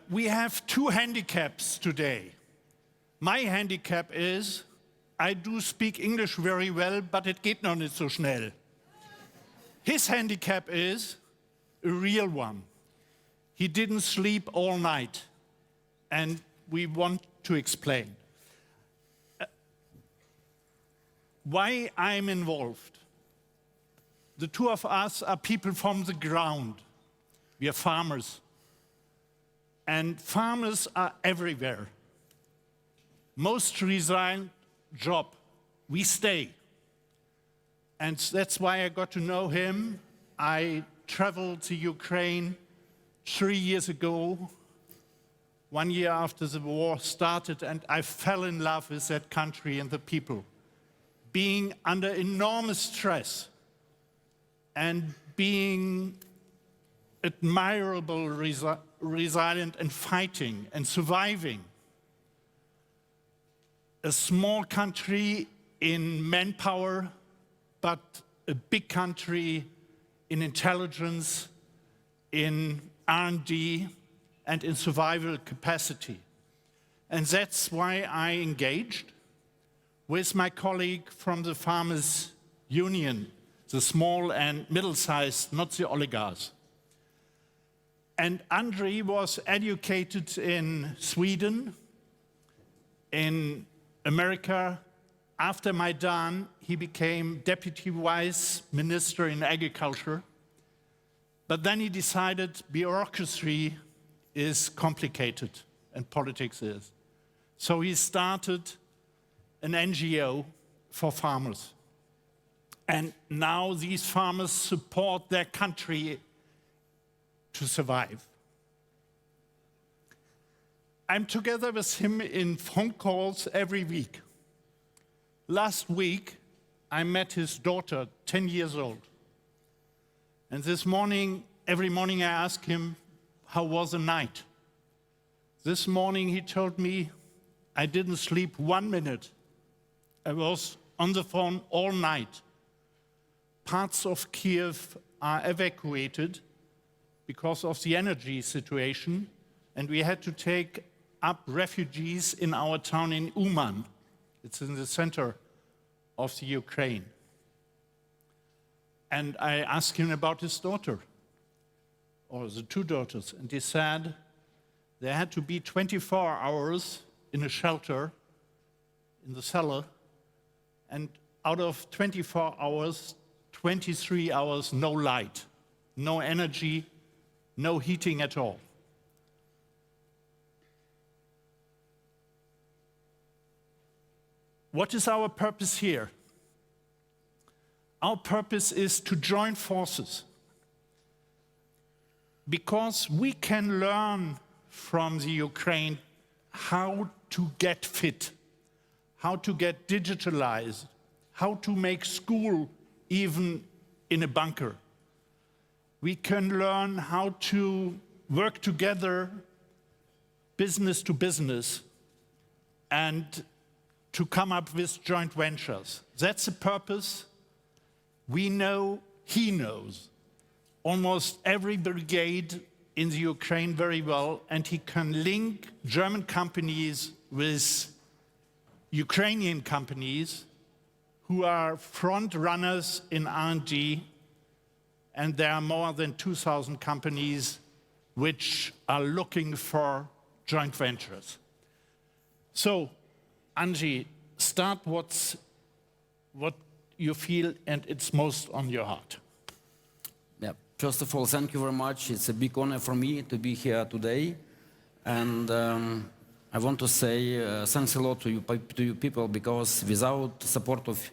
We have two handicaps today. My handicap is I do speak English very well, but it geht noch nicht so schnell. His handicap is a real one. He didn't sleep all night, and we want to explain. Why I'm involved. The two of us are people from the ground. We are farmers. And farmers are everywhere. Most resign job. We stay. And that's why I got to know him. I traveled to Ukraine 3 years ago, 1 year after the war started, and I fell in love with that country and the people. Being under enormous stress and being admirable, resilient and fighting and surviving. A small country in manpower, but a big country in intelligence, in R&D, and in survival capacity. And that's why I engaged with my colleague from the Farmers' Union, the small and middle-sized, not the oligarchs. And Andrii was educated in Sweden, in America. After Maidan, he became Deputy Vice Minister in Agriculture. But then he decided bureaucracy is complicated, and politics is. So he started an NGO for farmers. And now these farmers support their country to survive. I'm together with him in phone calls every week. Last week, I met his daughter, 10 years old. And this morning, every morning I ask him, how was the night? This morning he told me, I didn't sleep 1 minute. I was on the phone all night. Parts of Kiev are evacuated because of the energy situation, and we had to take up refugees in our town in Uman. It's in the center of the Ukraine. And I asked him about his daughter, or the two daughters, and he said there had to be 24 hours in a shelter, in the cellar, and out of 24 hours, 23 hours no light, no energy, no heating at all. What is our purpose here? Our purpose is to join forces, because we can learn from the Ukraine how to get fit, how to get digitalized, how to make school even in a bunker. We can learn how to work together, business to business, and to come up with joint ventures. That's the purpose. We know, he knows, almost every brigade in the Ukraine very well, and he can link German companies with Ukrainian companies who are front runners in R&D, and there are more than 2,000 companies which are looking for joint ventures. So, Andrii, start what you feel and it's most on your heart. Yeah. First of all, thank you very much. It's a big honor for me to be here today. And I want to say thanks a lot to you people, because without support of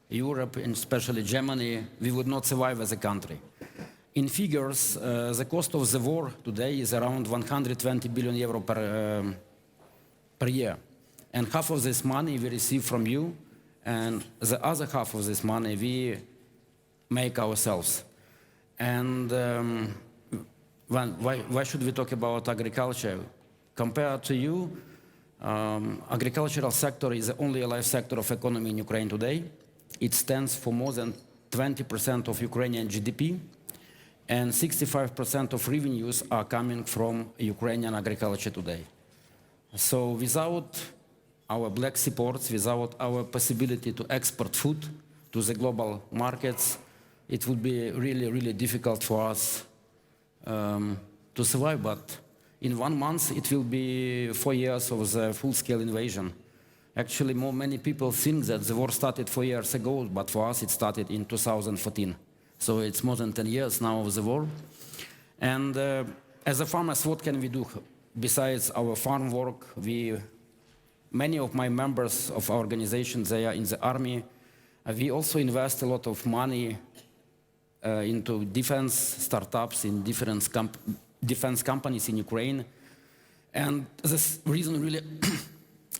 Europe, and especially Germany, we would not survive as a country. In figures, the cost of the war today is around 120 billion euro per year. And half of this money we receive from you, and the other half of this money we make ourselves. And why should we talk about agriculture? Compared to you, agricultural sector is the only alive sector of economy in Ukraine today. It stands for more than 20% of Ukrainian GDP. and 65% of revenues are coming from Ukrainian agriculture today. So without our Black Sea ports, without our possibility to export food to the global markets, it would be really, really difficult for us to survive. But in 1 month, it will be 4 years of the full-scale invasion. Actually, many people think that the war started 4 years ago, but for us, it started in 2014. So it's more than 10 years now of the war. And as a farmers, what can we do? Besides our farm work, many of my members of our organization, they are in the army. We also invest a lot of money into defense startups in different defense companies in Ukraine. And this reason really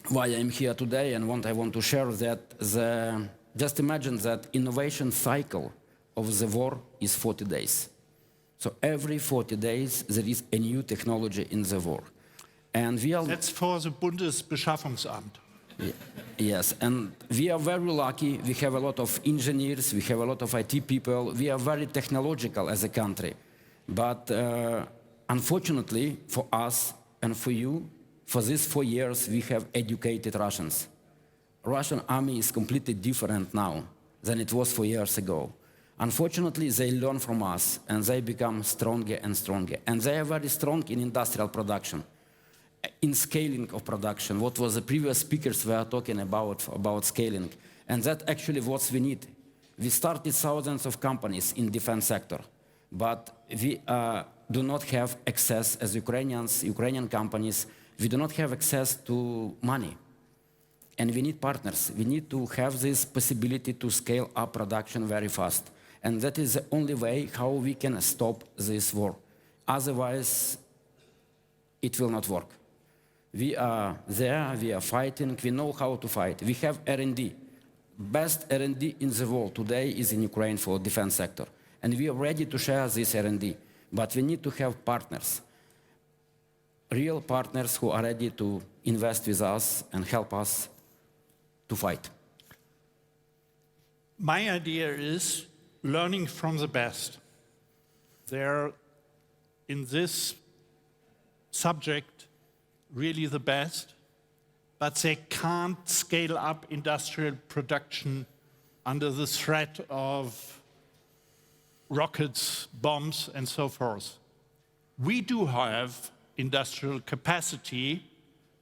why I'm here today and what I want to share that just imagine that innovation cycle of the war is 40 days. So every 40 days there is a new technology in the war. And we are... That's for the Bundesbeschaffungsamt. Yes, and we are very lucky. We have a lot of engineers, we have a lot of IT people. We are very technological as a country. But unfortunately for us and for you, for these 4 years, we have educated Russians. Russian army is completely different now than it was 4 years ago. Unfortunately, they learn from us, and they become stronger and stronger. And they are very strong in industrial production, in scaling of production. What was the previous speakers were talking about scaling. And that actually what we need. We started thousands of companies in defense sector, but we do not have access as Ukrainian companies, we do not have access to money. And we need partners. We need to have this possibility to scale up production very fast. And that is the only way how we can stop this war. Otherwise, it will not work. We are there, we are fighting, we know how to fight. We have R&D. Best R&D in the world today is in Ukraine for defense sector. And we are ready to share this R&D. But we need to have partners. Real partners who are ready to invest with us and help us to fight. My idea is learning from the best. They're, in this subject, really the best, but they can't scale up industrial production under the threat of rockets, bombs, and so forth. We do have industrial capacity,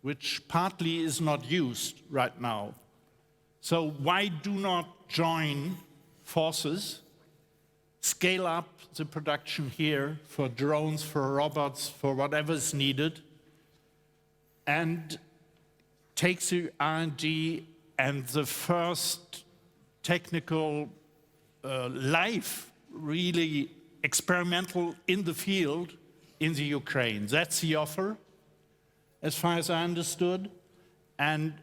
which partly is not used right now. So why do not join forces, scale up the production here for drones, for robots, for whatever is needed, and take the R&D and the first technical life, really experimental in the field in the Ukraine. That's the offer, as far as I understood. And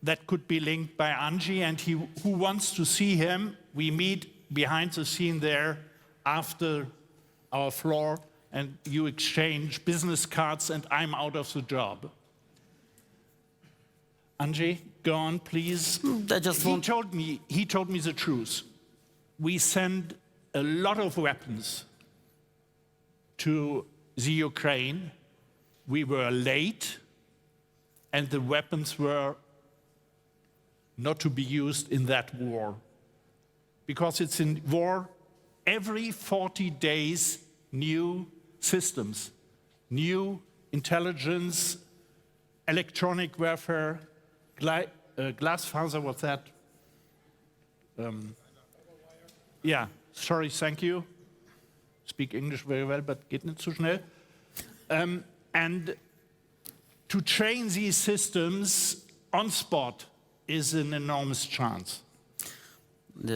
that could be linked by Andrii, and who wants to see him, we meet behind the scene there after our floor, and you exchange business cards, and I'm out of the job. Andrii, go on, please. He told me the truth. We send a lot of weapons to the Ukraine. We were late, and the weapons were not to be used in that war. Because it's in war, every 40 days, new systems, new intelligence, electronic warfare, Glasfaser, what's that? Yeah, sorry, thank you. Speak English very well, but geht nicht so schnell. And to train these systems on spot is an enormous chance.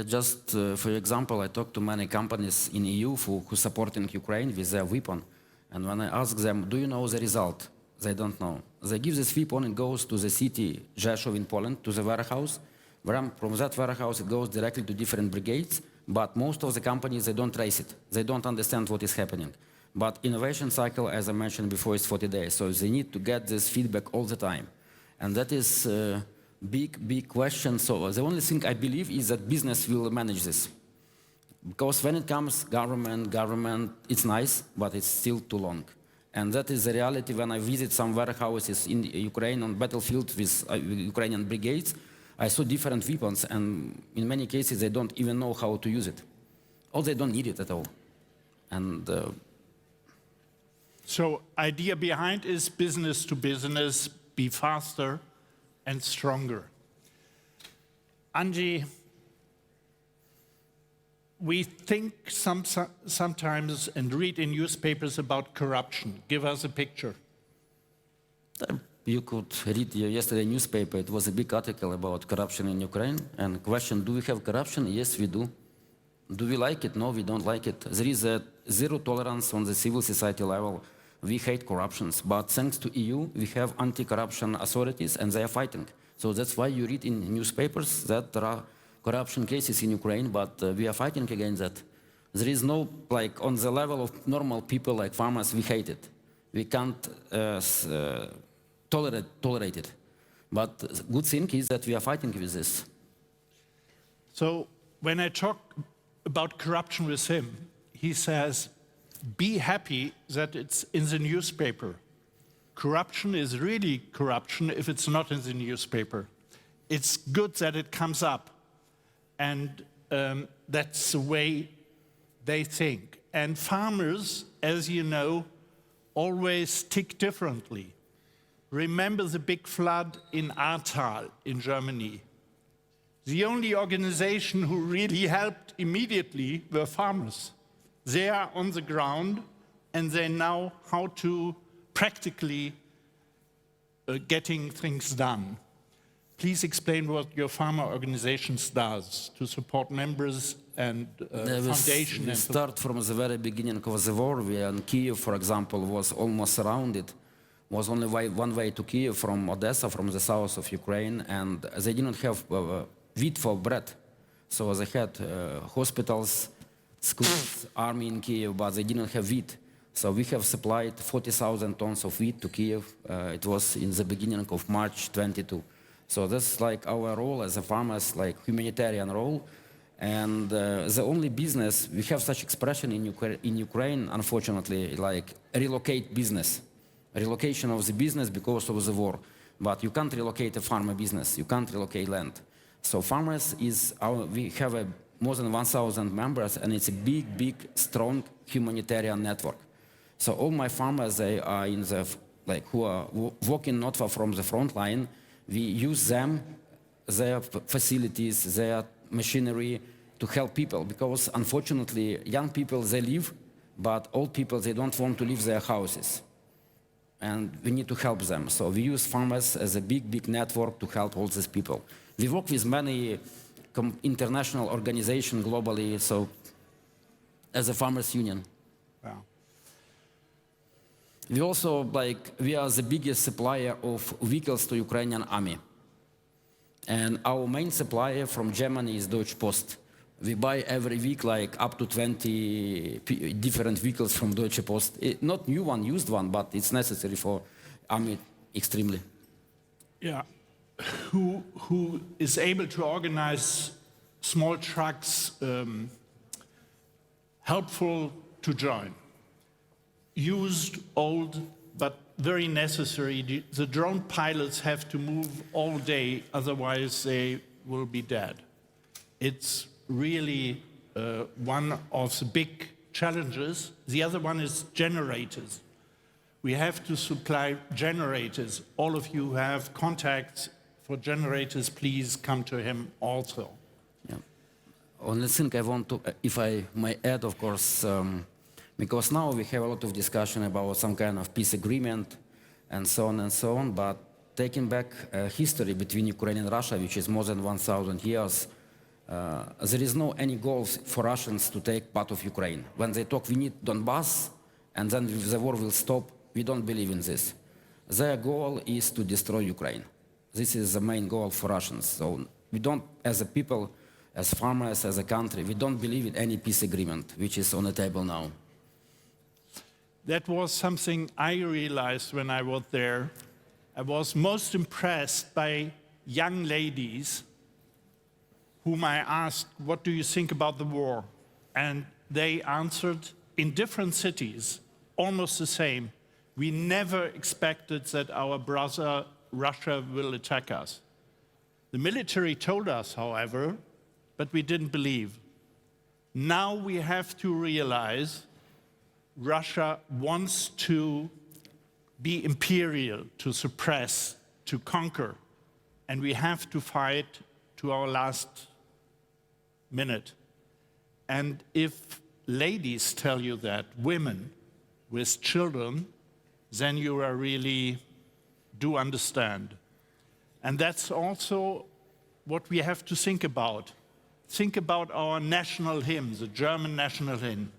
Just for example, I talked to many companies in EU who supporting Ukraine with their weapon. And when I ask them, do you know the result? They don't know. They give this weapon and goes to the city Rzeszów in Poland, to the warehouse. From that warehouse, it goes directly to different brigades. But most of the companies, they don't trace it. They don't understand what is happening. But innovation cycle, as I mentioned before, is 40 days. So they need to get this feedback all the time. And that is a big question. So the only thing I believe is that business will manage this. Because when it comes government, it's nice, but it's still too long. And that is the reality when I visit some warehouses in Ukraine on battlefield with Ukrainian brigades. I saw different weapons, and in many cases they don't even know how to use it, or they don't need it at all. And So idea behind is business to business, be faster and stronger. Andrii, we think sometimes and read in newspapers about corruption. Give us a picture. you could read yesterday newspaper. It was a big article about corruption in Ukraine. And question: do we have corruption? Yes, we do. Do we like it? No, we don't like it. There is a zero tolerance on the civil society level. We hate corruptions, but thanks to EU, we have anti-corruption authorities, and they are fighting. So that's why you read in newspapers that there are corruption cases in Ukraine, but we are fighting against that. There is no, like, on the level of normal people, like farmers, we hate it. We can't tolerate it. But the good thing is that we are fighting with this. So when I talk about corruption with him, he says, be happy that it's in the newspaper. Corruption is really corruption if it's not in the newspaper. It's good that it comes up. And that's the way they think. And farmers, as you know, always tick differently. Remember the big flood in Ahrtal in Germany. The only organization who really helped immediately were farmers. They are on the ground and they know how to practically getting things done. Please explain what your farmer organizations does to support members and foundation. We start from the very beginning of the war. When Kyiv, for example, was almost surrounded. Was only one way to Kyiv from Odessa, from the south of Ukraine, and they didn't have wheat for bread. So they had hospitals, schools, army in Kyiv, but they didn't have wheat. So we have supplied 40,000 tons of wheat to Kyiv. It was in the beginning of March 22. So that's like our role as a farmers, like humanitarian role. And the only business, we have such expression in Ukraine, unfortunately, like relocate business. Relocation of the business because of the war. But you can't relocate a farmer business, you can't relocate land. So farmers we have more than 1,000 members, and it's a big, strong humanitarian network. So all my farmers, they are in the, like, who are walking not far from the front line. We use them, their facilities, their machinery to help people, because unfortunately, young people, they leave, but old people, they don't want to leave their houses. And we need to help them. So we use farmers as a big network to help all these people. We work with many international organizations globally, so as a farmers union. Wow. We also, we are the biggest supplier of vehicles to Ukrainian army. And our main supplier from Germany is Deutsche Post. We buy every week up to 20 different vehicles from Deutsche Post. Not new one, used one, but it's necessary for army extremely. Yeah. Who is able to organize small trucks helpful to join? Used, old, but very necessary. The drone pilots have to move all day, otherwise they will be dead. It's really one of the big challenges. The other one is generators. We have to supply generators. All of you who have contacts for generators, please come to him also. Yeah. Only thing I want to, if I may add, of course, because now we have a lot of discussion about some kind of peace agreement and so on, but taking back history between Ukraine and Russia, which is more than 1,000 years, there is no any goals for Russians to take part of Ukraine. When they talk, we need Donbass, and then the war will stop, we don't believe in this. Their goal is to destroy Ukraine. This is the main goal for Russians. So we don't, as a people, as farmers, as a country, we don't believe in any peace agreement, which is on the table now. That was something I realized when I was there. I was most impressed by young ladies whom I asked, what do you think about the war? And they answered in different cities, almost the same. We never expected that our brother Russia will attack us. The military told us, however, but we didn't believe. Now we have to realize Russia wants to be imperial, to suppress, to conquer, and we have to fight to our last minute. And if ladies tell you that, women with children, then you are really do understand. And that's also what we have to think about. Think about our national hymn, the German national hymn.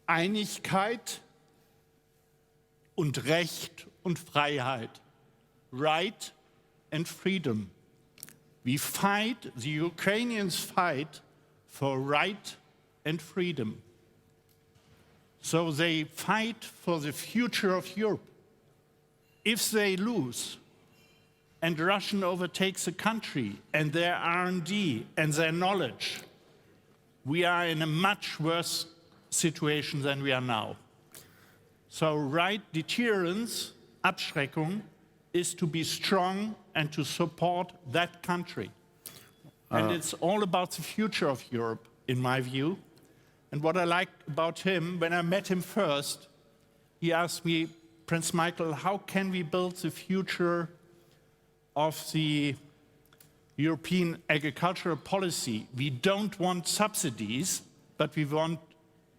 Einigkeit und Recht und Freiheit. Right and freedom. We fight, the Ukrainians fight for right and freedom. So they fight for the future of Europe. If they lose and Russia overtakes the country and their R&D and their knowledge, we are in a much worse situation than we are now. So right deterrence, Abschreckung, is to be strong and to support that country. And it's all about the future of Europe, in my view. And what I like about him, when I met him first, he asked me, Prince Michael, how can we build the future of the European agricultural policy? We don't want subsidies, but we want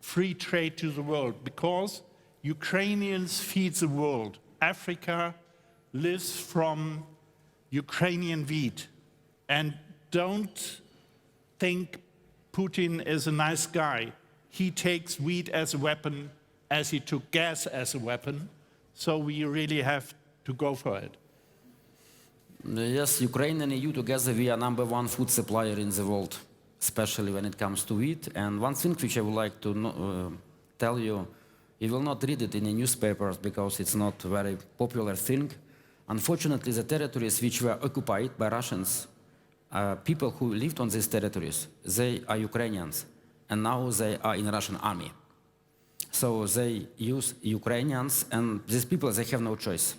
free trade to the world, because Ukrainians feed the world. Africa lives from Ukrainian wheat. And don't think Putin is a nice guy. He takes wheat as a weapon, as he took gas as a weapon. So we really have to go for it. Yes, Ukraine and EU together, we are #1 food supplier in the world, especially when it comes to wheat. And one thing which I would like to tell you, you will not read it in the newspapers because it's not a very popular thing. Unfortunately, the territories which were occupied by Russians, people who lived on these territories, they are Ukrainians, and now they are in the Russian army. So they use Ukrainians, and these people, they have no choice.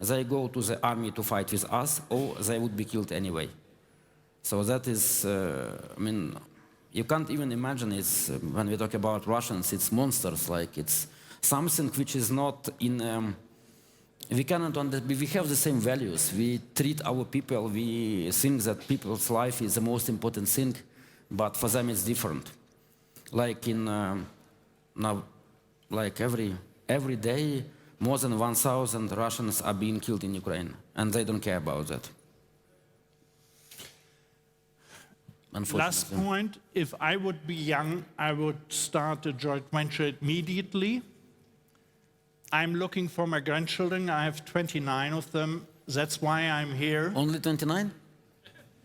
They go to the army to fight with us, or they would be killed anyway. So that is, I mean, you can't even imagine it's, when we talk about Russians, it's monsters, like it's something which is not in, we cannot, we have the same values. We treat our people, we think that people's life is the most important thing, but for them it's different. Like in, now, like every day, more than 1,000 Russians are being killed in Ukraine, and they don't care about that. Last point, if I would be young, I would start a joint venture immediately. I'm looking for my grandchildren. I have 29 of them. That's why I'm here. Only 29?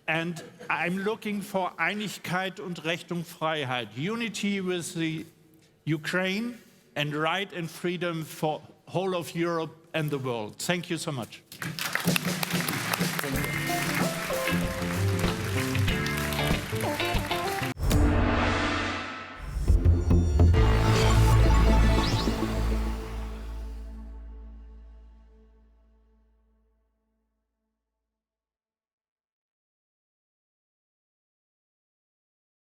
And I'm looking for Einigkeit und Recht und Freiheit. Unity with the Ukraine and right and freedom for whole of Europe and the world. Thank you so much. Thank you.